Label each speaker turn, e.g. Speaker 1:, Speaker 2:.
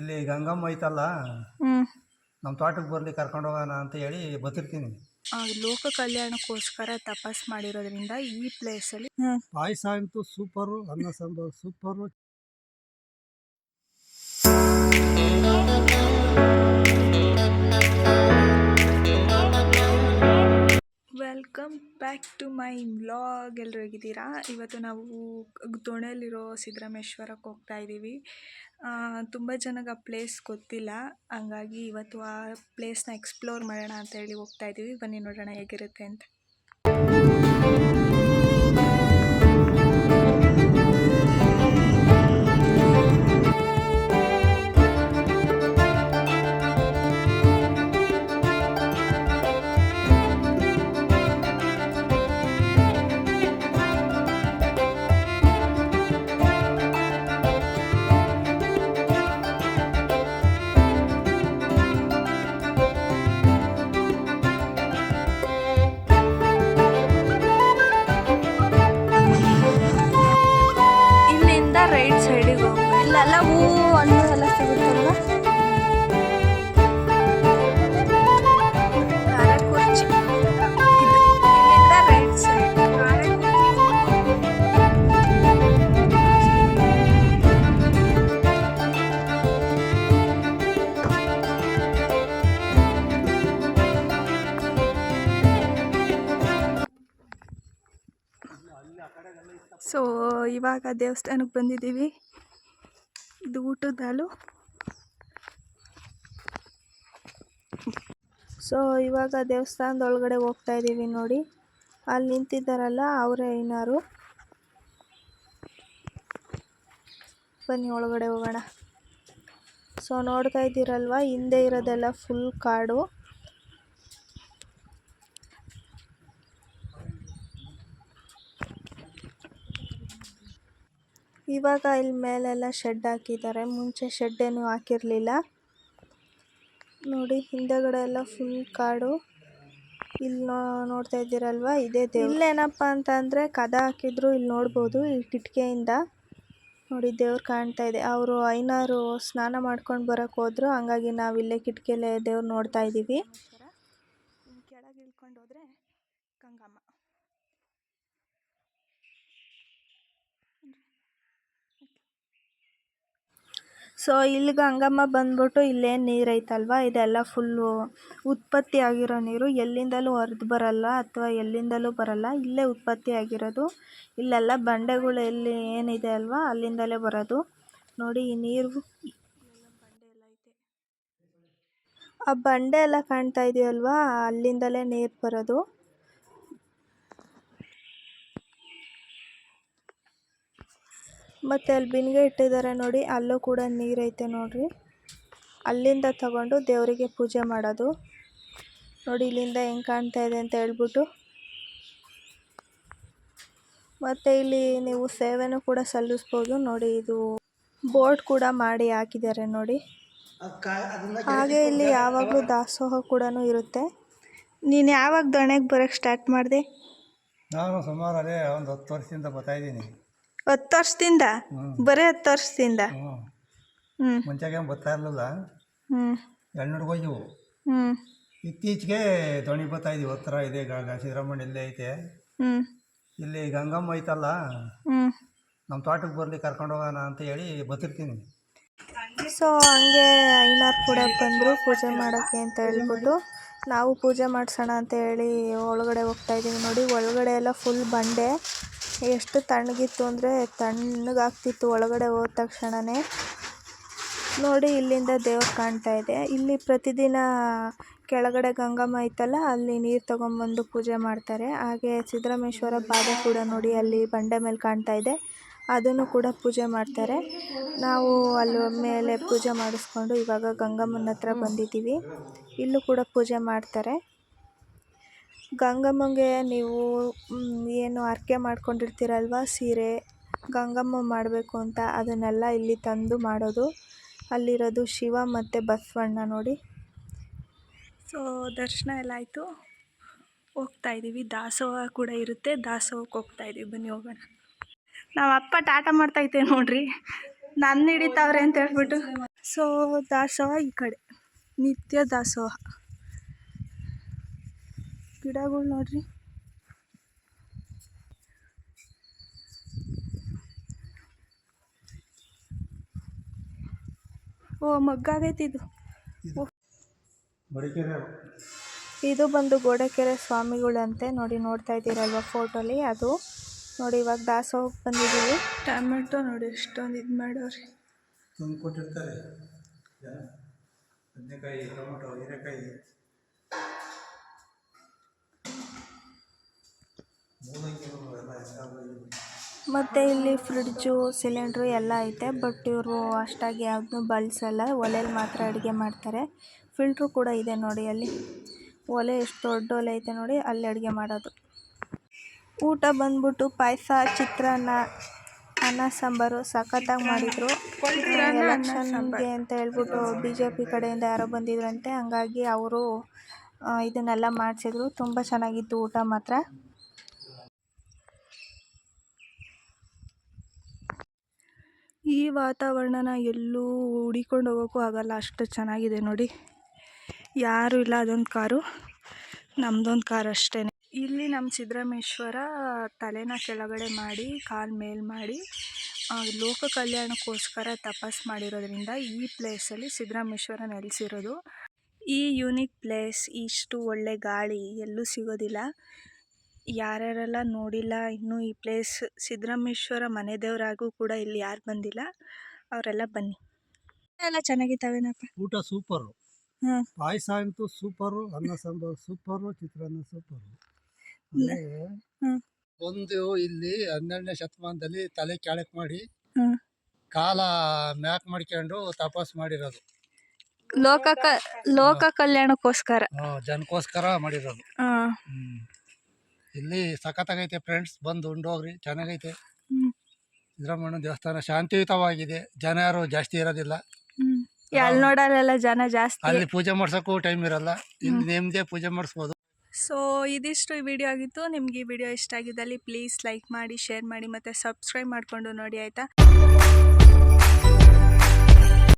Speaker 1: ಇಲ್ಲಿ ಗಂಗಮ್ಮ ಐತಲ್ಲ,
Speaker 2: ಹ್ಮ್
Speaker 1: ನಮ್ಮ ತೋಟಕ್ಕೆ ಬರಲಿ ಕರ್ಕೊಂಡು ಹೋಗೋಣ ಅಂತ ಹೇಳಿ ಬರ್ತಿರ್ತೀನಿ.
Speaker 2: ಲೋಕ ಕಲ್ಯಾಣಕ್ಕೋಸ್ಕರ ತಪಸ್ ಮಾಡಿರೋದ್ರಿಂದ ಈ ಪ್ಲೇಸಲ್ಲಿ
Speaker 1: ಪಾಯಸ ಅಂತೂ ಸೂಪರು, ಅನ್ನ sambar super.
Speaker 2: Welcome back to my vlog. ಎಲ್ಲರೂ ಹೇಗಿದ್ದೀರಾ? ಇವತ್ತು ನಾವು ದೋಣೆಯಲ್ಲಿರೋ ಸಿದ್ದರಾಮೇಶ್ವರಕ್ಕೆ ಹೋಗ್ತಾ ಇದ್ದೀವಿ. ತುಂಬ ಜನಕ್ಕೆ ಆ ಪ್ಲೇಸ್ ಗೊತ್ತಿಲ್ಲ, ಹಂಗಾಗಿ ಇವತ್ತು ಆ ಪ್ಲೇಸ್ನ ಎಕ್ಸ್ಪ್ಲೋರ್ ಮಾಡೋಣ ಅಂತ ಹೇಳಿ ಹೋಗ್ತಾ ಇದ್ದೀವಿ. ಬನ್ನಿ ನೋಡೋಣ ಹೇಗಿರುತ್ತೆ ಅಂತ. ರೈಟ್ ಸೈಡಿಗೆ ಹೋಗ್ಬೇಕು. ಇಲ್ಲೆಲ್ಲ ಹೂವು ಹಣ್ಣು ಎಲ್ಲ ಸಿಗುತ್ತಲ್ವ. ಕಾರಕುರ್ಚಿ ಇಲ್ಲಿಂದ ರೈಟ್ ಸೈಡ್. ಸೊ ಇವಾಗ ದೇವಸ್ಥಾನಕ್ಕೆ ಬಂದಿದ್ದೀವಿ. ಇದು ಊಟದ ಹಾಲು. ಸೊ ಇವಾಗ ದೇವಸ್ಥಾನದ ಒಳಗಡೆ ಹೋಗ್ತಾ ಇದ್ದೀವಿ. ನೋಡಿ ಅಲ್ಲಿ ನಿಂತಿದ್ದಾರಲ್ಲ, ಅವರೇ ಐನಾರು. ಬನ್ನಿ ಒಳಗಡೆ ಹೋಗೋಣ. ಸೊ ನೋಡ್ತಾ ಇದ್ದೀರಲ್ವ, ಹಿಂದೆ ಇರೋದೆಲ್ಲ ಫುಲ್ ಕಾಡು. ಇವಾಗ ಇಲ್ಲಿ ಮೇಲೆಲ್ಲ ಶೆಡ್ ಹಾಕಿದ್ದಾರೆ, ಮುಂಚೆ ಶೆಡ್ ಏನು ಹಾಕಿರಲಿಲ್ಲ. ನೋಡಿ ಹಿಂದೆಗಡೆ ಎಲ್ಲ ಫುಲ್ ಕಾಡು. ಇಲ್ಲಿ ನೋಡ್ತಾ ಇದ್ದೀರಲ್ವ, ಇದೇ ದೇವ್ರು. ಇಲ್ಲೇನಪ್ಪ ಅಂತ ಅಂದರೆ ಕದ ಹಾಕಿದ್ರು, ಇಲ್ಲಿ ನೋಡ್ಬೋದು. ಇಲ್ಲಿ ಕಿಟಕಿಯಿಂದ ನೋಡಿ ದೇವ್ರು ಕಾಣ್ತಾ ಇದೆ. ಅವರು ಐನಾರು ಸ್ನಾನ ಮಾಡ್ಕೊಂಡು ಬರೋಕ್ಕೆ ಹೋದ್ರು, ಹಂಗಾಗಿ ನಾವು ಇಲ್ಲೇ ಕಿಟಕಿಯಲ್ಲೇ ದೇವ್ರು ನೋಡ್ತಾ ಇದ್ದೀವಿ. ಕೆಳಗೆ ಇಳ್ಕೊಂಡು ಹೋದ್ರೆ ಗಂಗಮ್ಮ. ಸೊ ಇಲ್ಲಿ ಗಂಗಮ್ಮ ಬಂದ್ಬಿಟ್ಟು ಇಲ್ಲೇನು ನೀರು ಐತಲ್ವ, ಇದೆಲ್ಲ ಫುಲ್ಲು ಉತ್ಪತ್ತಿ ಆಗಿರೋ ನೀರು. ಎಲ್ಲಿಂದಲೂ ಹರಿದು ಬರಲ್ಲ ಅಥವಾ ಎಲ್ಲಿಂದಲೂ ಬರಲ್ಲ, ಇಲ್ಲೇ ಉತ್ಪತ್ತಿ ಆಗಿರೋದು. ಇಲ್ಲೆಲ್ಲ ಬಂಡೆಗಳು ಎಲ್ಲಿ ಏನಿದೆ ಅಲ್ವಾ, ಅಲ್ಲಿಂದಲೇ ಬರೋದು. ನೋಡಿ ಈ ನೀರು, ಆ ಬಂಡೆ ಎಲ್ಲ ಕಾಣ್ತಾ ಇದೆಯಲ್ವಾ, ಅಲ್ಲಿಂದಲೇ ನೀರು ಬರೋದು. ಮತ್ತು ಅಲ್ಲಿ ಬಿನ್ಗೆ ಇಟ್ಟಿದ್ದಾರೆ ನೋಡಿ, ಅಲ್ಲೂ ಕೂಡ ನೀರೈತೆ ನೋಡ್ರಿ. ಅಲ್ಲಿಂದ ತಗೊಂಡು ದೇವರಿಗೆ ಪೂಜೆ ಮಾಡೋದು. ನೋಡಿ ಇಲ್ಲಿಂದ ಹೆಂಗೆ ಕಾಣ್ತಾ ಇದೆ ಅಂತ ಹೇಳ್ಬಿಟ್ಟು. ಮತ್ತು ಇಲ್ಲಿ ನೀವು ಸೇವೆನೂ ಕೂಡ ಸಲ್ಲಿಸ್ಬೋದು. ನೋಡಿ ಇದು ಬೋರ್ಡ್ ಕೂಡ ಮಾಡಿ ಹಾಕಿದ್ದಾರೆ ನೋಡಿ. ಹಾಗೆ ಇಲ್ಲಿ ಯಾವಾಗಲೂ ದಾಸೋಹ ಕೂಡ ಇರುತ್ತೆ. ನೀನು ಯಾವಾಗ ದೊಣೆಗೆ ಬರೋಕ್ಕೆ ಸ್ಟಾರ್ಟ್ ಮಾಡಿದೆ?
Speaker 1: ನಾನು ಸುಮಾರು ಅದೇ ಒಂದು 10 ವರ್ಷದಿಂದ ಬರ್ತಾ ಇದ್ದೀನಿ.
Speaker 2: 10 ವರ್ಷದಿಂದ? ಬರೀ 10 ವರ್ಷದಿಂದ?
Speaker 1: ಮುಂಚೆಗೆ ಬರ್ತಾ ಇರಲಿಲ್ಲ. ಎರಡು ಹೋಗಿವು. ಇತ್ತೀಚೆಗೆ ದೋಣಿ ಬರ್ತಾ ಇದೀವಿ. ಹತ್ರ ಇದೆ ಸಿದ್ದರಾಮಣ್ಣ ಇಲ್ಲೇ ಐತೆ. ಇಲ್ಲಿ ಗಂಗಮ್ಮ ಐತಲ್ಲ, ನಮ್ಮ ತೋಟಕ್ಕೆ ಬರಲಿ ಕರ್ಕೊಂಡು ಹೋಗೋಣ ಅಂತ ಹೇಳಿ ಬರ್ತಿರ್ತೀನಿ.
Speaker 2: ಸೊ ಹಂಗೆ ಐನಾರು ಕೂಡ ಬಂದರು ಪೂಜೆ ಮಾಡೋಕ್ಕೆ ಅಂತ ಹೇಳ್ಬಿಟ್ಟು. ನಾವು ಪೂಜೆ ಮಾಡಿಸೋಣ ಅಂತ ಹೇಳಿ ಒಳಗಡೆ ಹೋಗ್ತಾ ಇದ್ದೀವಿ. ನೋಡಿ ಒಳಗಡೆ ಎಲ್ಲ ಫುಲ್ ಬಂಡೆ. ಎಷ್ಟು ತಣ್ಣಗಿತ್ತು ಅಂದರೆ ತಣ್ಣಗಾಗ್ತಿತ್ತು ಒಳಗಡೆ ಹೋದ ತಕ್ಷಣವೇ. ನೋಡಿ ಇಲ್ಲಿಂದ ದೇವ್ರು ಕಾಣ್ತಾ ಇದೆ. ಇಲ್ಲಿ ಪ್ರತಿದಿನ ಕೆಳಗಡೆ ಗಂಗಮ್ಮ ಐತಲ್ಲ, ಅಲ್ಲಿ ನೀರು ತೊಗೊಂಬಂದು ಪೂಜೆ ಮಾಡ್ತಾರೆ. ಹಾಗೆ ಸಿದ್ದರಾಮೇಶ್ವರ ಪಾದ ಕೂಡ ನೋಡಿ ಅಲ್ಲಿ ಬಂಡೆ ಮೇಲೆ ಕಾಣ್ತಾ ಇದೆ, ಅದನ್ನು ಕೂಡ ಪೂಜೆ ಮಾಡ್ತಾರೆ. ನಾವು ಅಲ್ಲಿ ಮೇಲೆ ಪೂಜೆ ಮಾಡಿಸ್ಕೊಂಡು ಇವಾಗ ಗಂಗಮ್ಮನ ಹತ್ರ ಬಂದಿದ್ದೀವಿ. ಇಲ್ಲೂ ಕೂಡ ಪೂಜೆ ಮಾಡ್ತಾರೆ. ಗಂಗಮ್ಮಗೆ ನೀವು ಏನು ಹರಕೆ ಮಾಡ್ಕೊಂಡಿರ್ತೀರಲ್ವ, ಸೀರೆ ಗಂಗಮ್ಮ ಮಾಡಬೇಕು ಅಂತ, ಅದನ್ನೆಲ್ಲ ಇಲ್ಲಿ ತಂದು ಮಾಡೋದು. ಅಲ್ಲಿರೋದು ಶಿವ ಮತ್ತು ಬಸವಣ್ಣ ನೋಡಿ. ಸೊ ದರ್ಶನ ಎಲ್ಲ ಆಯಿತು, ಹೋಗ್ತಾ ಇದ್ದೀವಿ. ದಾಸೋಹ ಕೂಡ ಇರುತ್ತೆ, ದಾಸೋಹಕ್ಕೆ ಹೋಗ್ತಾ ಇದ್ದೀವಿ. ಬನ್ನಿ ಹೋಗೋಣ. ನಾವು ಅಪ್ಪ ಟಾಟಾ ಮಾಡ್ತೈತೆ ನೋಡ್ರಿ, ನನ್ನ ಹಿಡಿತಾವ್ರೆ ಅಂತ ಹೇಳ್ಬಿಟ್ಟು. ಸೊ ದಾಸೋಹ ಈ ಕಡೆ ನಿತ್ಯ ದಾಸೋಹ ಗಿಡಗಳು ನೋಡ್ರಿ. ಓ ಮಗ್ಗಾಗೈತಿ ಇದು. ಇದು ಬಂದು ಗೋಡೆಕೆರೆ ಸ್ವಾಮಿಗಳಂತೆ ನೋಡಿ, ನೋಡ್ತಾ ಇದ್ದೀರಲ್ವ ಫೋಟೋಲಿ, ಅದು ನೋಡಿ. ಇವಾಗ ದಾಸೋಹಕ್ಕೆ ಬಂದಿದ್ದೀವಿ. ಟೊಮೆಟೊ ನೋಡಿ ಎಷ್ಟೊಂದು ಇದು ಮಾಡೋರಿ.
Speaker 1: ತಂದು ಕೊಟ್ಟಿರ್ತಾರೆ, ಬದನೆಕಾಯಿ, ಟೊಮೆಟೊ, ಹೀರೆಕಾಯಿ.
Speaker 2: ಮತ್ತು ಇಲ್ಲಿ ಫ್ರಿಡ್ಜು, ಸಿಲಿಂಡ್ರು ಎಲ್ಲ ಐತೆ. ಬಟ್ ಇವರು ಅಷ್ಟಾಗಿ ಯಾವುದನ್ನೂ ಬಳಸಲ್ಲ, ಒಲೆಯಲ್ಲಿ ಮಾತ್ರ ಅಡುಗೆ ಮಾಡ್ತಾರೆ. ಫಿಲ್ಟ್ರು ಕೂಡ ಇದೆ ನೋಡಿ ಅಲ್ಲಿ. ಒಲೆ ಎಷ್ಟು ದೊಡ್ಡ ಒಲೆ ಐತೆ ನೋಡಿ, ಅಲ್ಲಿ ಅಡುಗೆ ಮಾಡೋದು. ಊಟ ಬಂದ್ಬಿಟ್ಟು ಪಾಯಸ, ಚಿತ್ರಾನ್ನ, ಅನ್ನ ಸಾಂಬಾರು ಸಖತ್ತಾಗಿ ಮಾಡಿದರು. ಎಲೆಕ್ಷನ್ಗೆ ಅಂತ ಹೇಳ್ಬಿಟ್ಟು BJP ಕಡೆಯಿಂದ ಯಾರೋ ಬಂದಿದ್ರಂತೆ, ಹಂಗಾಗಿ ಅವರು ಇದನ್ನೆಲ್ಲ ಮಾಡಿಸಿದ್ರು. ತುಂಬ ಚೆನ್ನಾಗಿತ್ತು ಊಟ ಮಾತ್ರ. ಈ ವಾತಾವರಣನ ಎಲ್ಲೂ ಹುಡಿಕೊಂಡು ಹೋಗೋಕ್ಕೂ ಆಗಲ್ಲ, ಅಷ್ಟು ಚೆನ್ನಾಗಿದೆ ನೋಡಿ. ಯಾರೂ ಇಲ್ಲ, ಅದೊಂದು ಕಾರು, ನಮ್ಮದೊಂದು ಕಾರು ಅಷ್ಟೇ. ಇಲ್ಲಿ ನಮ್ಮ ಸಿದ್ದರಾಮೇಶ್ವರ ತಲೆನ ಕೆಳಗಡೆ ಮಾಡಿ ಕಾಲು ಮೇಲ್ ಮಾಡಿ ಲೋಕ ಕಲ್ಯಾಣಕ್ಕೋಸ್ಕರ ತಪಸ್ ಮಾಡಿರೋದ್ರಿಂದ ಈ ಪ್ಲೇಸಲ್ಲಿ ಸಿದ್ದರಾಮೇಶ್ವರ ನೆಲೆಸಿರೋದು. ಈ ಯೂನಿಕ್ ಪ್ಲೇಸ್, ಇಷ್ಟು ಒಳ್ಳೆ ಗಾಳಿ ಎಲ್ಲೂ ಸಿಗೋದಿಲ್ಲ. ಯಾರ್ಯಾರೆಲ್ಲ ನೋಡಿಲ್ಲ ಇನ್ನೂ ಈ ಪ್ಲೇಸ್, ಸಿದ್ದರಾಮೇಶ್ವರ ಮನೆ ದೇವರಾಗೂ ಕೂಡ ಇಲ್ಲಿ ಯಾರು ಬಂದಿಲ್ಲ, ಅವರೆಲ್ಲ ಬನ್ನಿ. ಎಲ್ಲ ಚೆನ್ನಾಗಿದ್ದಾವೇನಪ್ಪ?
Speaker 1: ಊಟ ಸೂಪರು, ಪಾಯಸ ಅಂತೂ ಸೂಪರು, ಅನ್ನ ಸಾಂಬಾರು ಸೂಪರು, ಚಿತ್ರಾನ್ನ ಸೂಪರು. ಒಂದು ಇಲ್ಲಿ 12ನೇ ಶತಮಾನದಲ್ಲಿ ತಲೆ ಕೆಳಕ್ ಮಾಡಿ ಕಾಲ ಮ್ಯಾಕ್ ಮಾಡ್ಕೊಂಡು ತಪಾಸ್ ಮಾಡಿರೋದು.
Speaker 2: ಲೋಕ ಕಲ್ಯಾಣಕ್ಕೋಸ್ಕರ,
Speaker 1: ಜನಕ್ಕೋಸ್ಕರ ಮಾಡಿರೋದು. ಇಲ್ಲಿ ಸಖತ್ತಾಗೈತೆ ಫ್ರೆಂಡ್ಸ್, ಬಂದು ಉಂಡೋಗ್ರಿ, ಚೆನ್ನಾಗೈತೆ. ಸಿದ್ದರಾಮಯ್ಯನ ದೇವಸ್ಥಾನ ಶಾಂತಿಯುತವಾಗಿದೆ, ಜನ ಯಾರು ಜಾಸ್ತಿ ಇರೋದಿಲ್ಲ.
Speaker 2: ಎಲ್ಲಿ ನೋಡಲ್ಲ ಜನ ಜಾಸ್ತಿ.
Speaker 1: ಅಲ್ಲಿ ಪೂಜೆ ಮಾಡ್ಸೋಕ್ಕೂ ಟೈಮ್ ಇರಲ್ಲ, ಇಲ್ಲಿ ನೇಮ್ದೇ ಪೂಜೆ ಮಾಡಿಸ್ಬೋದು.
Speaker 2: ಸೊ ಇದಿಷ್ಟು ಈ ವಿಡಿಯೋ ಆಗಿತ್ತು. ನಿಮ್ಗೆ ಈ ವಿಡಿಯೋ ಇಷ್ಟ ಆಗಿದ್ದಲ್ಲಿ ಪ್ಲೀಸ್ ಲೈಕ್ ಮಾಡಿ, ಶೇರ್ ಮಾಡಿ ಮತ್ತು ಸಬ್ಸ್ಕ್ರೈಬ್ ಮಾಡಿಕೊಂಡು ನೋಡಿ, ಆಯಿತಾ?